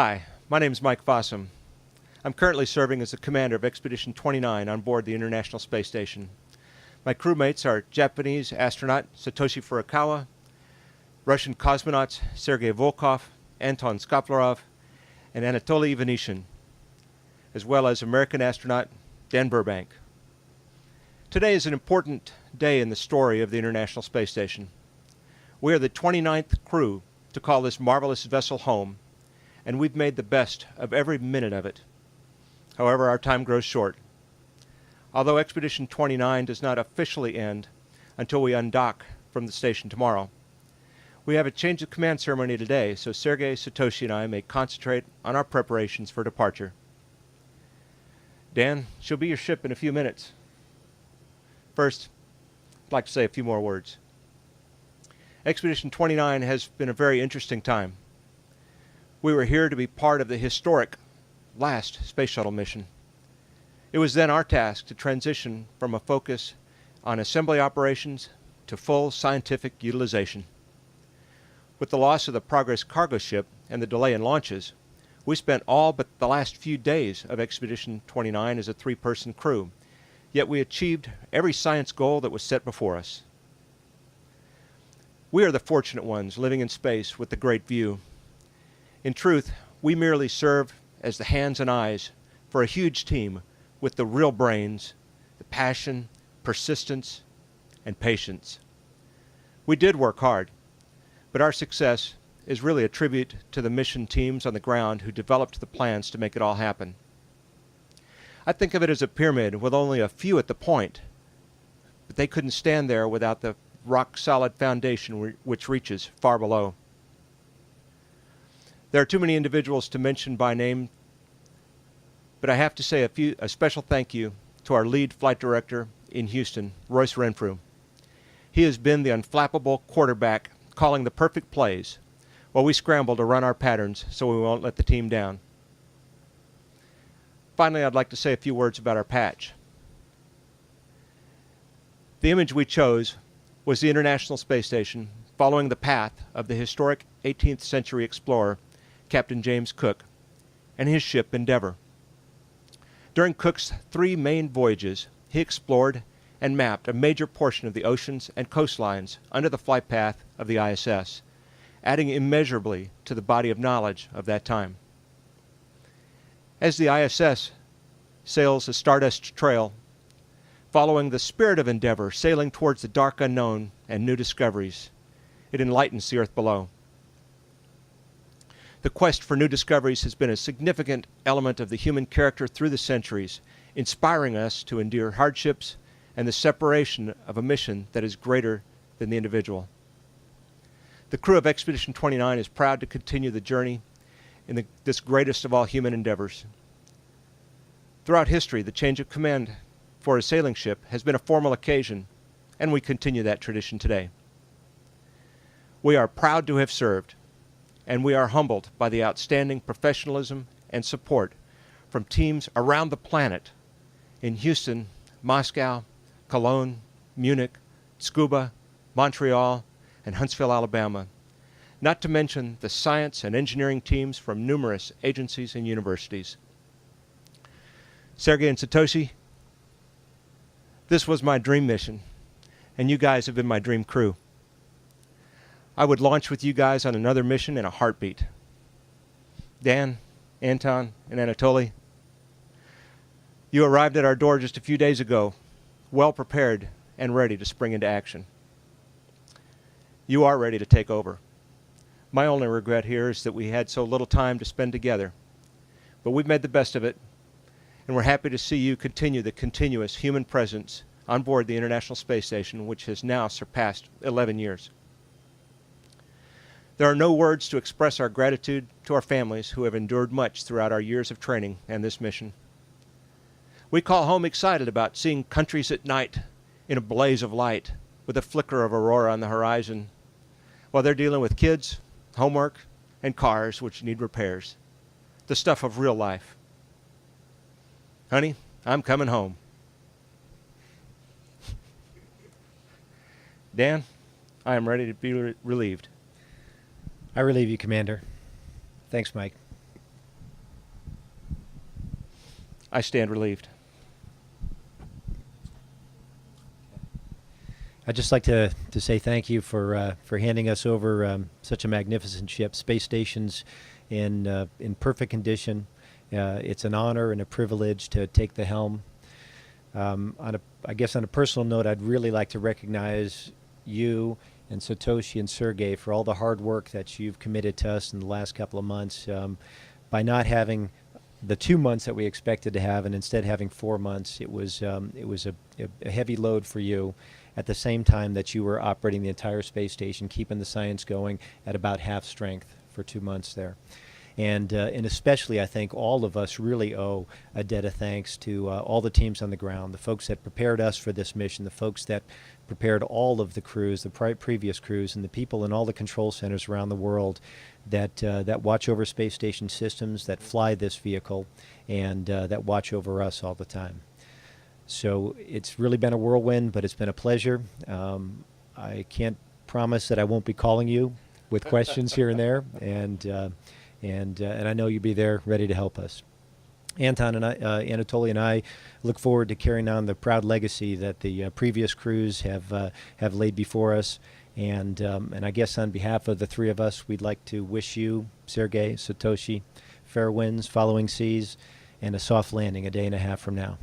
Hi, my name is Mike Fossum. I'm currently serving as the commander of Expedition 29 on board the International Space Station. My crewmates are Japanese astronaut Satoshi Furukawa, Russian cosmonauts Sergei Volkov, Anton Skoplarov, and Anatoly Ivanishin, as well as American astronaut Dan Burbank. Today is an important day in the story of the International Space Station. We are the 29th crew to call this marvelous vessel home, and we've made the best of every minute of it. However, our time grows short. Although Expedition 29 does not officially end until we undock from the station tomorrow, we have a change of command ceremony today, so Sergei, Satoshi, and I may concentrate on our preparations for departure. Dan, she'll be your ship in a few minutes. First, I'd like to say a few more words. Expedition 29 has been a very interesting time. We were here to be part of the historic last space shuttle mission. It was then our task to transition from a focus on assembly operations to full scientific utilization. With the loss of the Progress cargo ship and the delay in launches, we spent all but the last few days of Expedition 29 as a three-person crew, yet we achieved every science goal that was set before us. We are the fortunate ones living in space with the great view. In truth, we merely serve as the hands and eyes for a huge team with the real brains, the passion, persistence, and patience. We did work hard, but our success is really a tribute to the mission teams on the ground who developed the plans to make it all happen. I think of it as a pyramid with only a few at the point, but they couldn't stand there without the rock-solid foundation which reaches far below. There are too many individuals to mention by name, but I have to say a special thank you to our lead flight director in Houston, Royce Renfrew. He has been the unflappable quarterback, calling the perfect plays, while we scramble to run our patterns so we won't let the team down. Finally, I'd like to say a few words about our patch. The image we chose was the International Space Station following the path of the historic 18th century explorer Captain James Cook and his ship Endeavour. During Cook's 3 main voyages, he explored and mapped a major portion of the oceans and coastlines under the flight path of the ISS, adding immeasurably to the body of knowledge of that time. As the ISS sails a stardust trail, following the spirit of Endeavour, sailing towards the dark unknown and new discoveries, it enlightens the earth below. The quest for new discoveries has been a significant element of the human character through the centuries, inspiring us to endure hardships and the separation of a mission that is greater than the individual. The crew of Expedition 29 is proud to continue the journey in this greatest of all human endeavors. Throughout history, the change of command for a sailing ship has been a formal occasion, and we continue that tradition today. We are proud to have served, and we are humbled by the outstanding professionalism and support from teams around the planet in Houston, Moscow, Cologne, Munich, Tsukuba, Montreal, and Huntsville, Alabama, not to mention the science and engineering teams from numerous agencies and universities. Sergei and Satoshi, this was my dream mission, and you guys have been my dream crew. I would launch with you guys on another mission in a heartbeat. Dan, Anton, and Anatoly, you arrived at our door just a few days ago, well prepared and ready to spring into action. You are ready to take over. My only regret here is that we had so little time to spend together, but we've made the best of it, and we're happy to see you continue the continuous human presence on board the International Space Station, which has now surpassed 11 years. There are no words to express our gratitude to our families who have endured much throughout our years of training and this mission. We call home excited about seeing countries at night in a blaze of light with a flicker of aurora on the horizon, while they're dealing with kids, homework, and cars which need repairs. The stuff of real life. Honey, I'm coming home. Dan, I am ready to be relieved. I relieve you, Commander. Thanks, Mike. I stand relieved. I'd just like to say thank you for handing us over such a magnificent ship. Space Station's in perfect condition. It's an honor and a privilege to take the helm. I guess on a personal note, I'd really like to recognize you and Satoshi and Sergey for all the hard work that you've committed to us in the last couple of months. By not having the 2 months that we expected to have and instead having 4 months, it was a heavy load for you at the same time that you were operating the entire space station, keeping the science going at about half strength for 2 months there. And especially, I think all of us really owe a debt of thanks to all the teams on the ground, the folks that prepared us for this mission, the folks that prepared all of the crews, the previous crews, and the people in all the control centers around the world that watch over space station systems, that fly this vehicle, and that watch over us all the time. So it's really been a whirlwind, but it's been a pleasure. I can't promise that I won't be calling you with questions here and there, and I know you'll be there ready to help us. Anton and I, Anatoly and I, look forward to carrying on the proud legacy that the previous crews have laid before us. And I guess on behalf of the three of us, we'd like to wish you, Sergey, Satoshi, fair winds, following seas, and a soft landing a day and a half from now.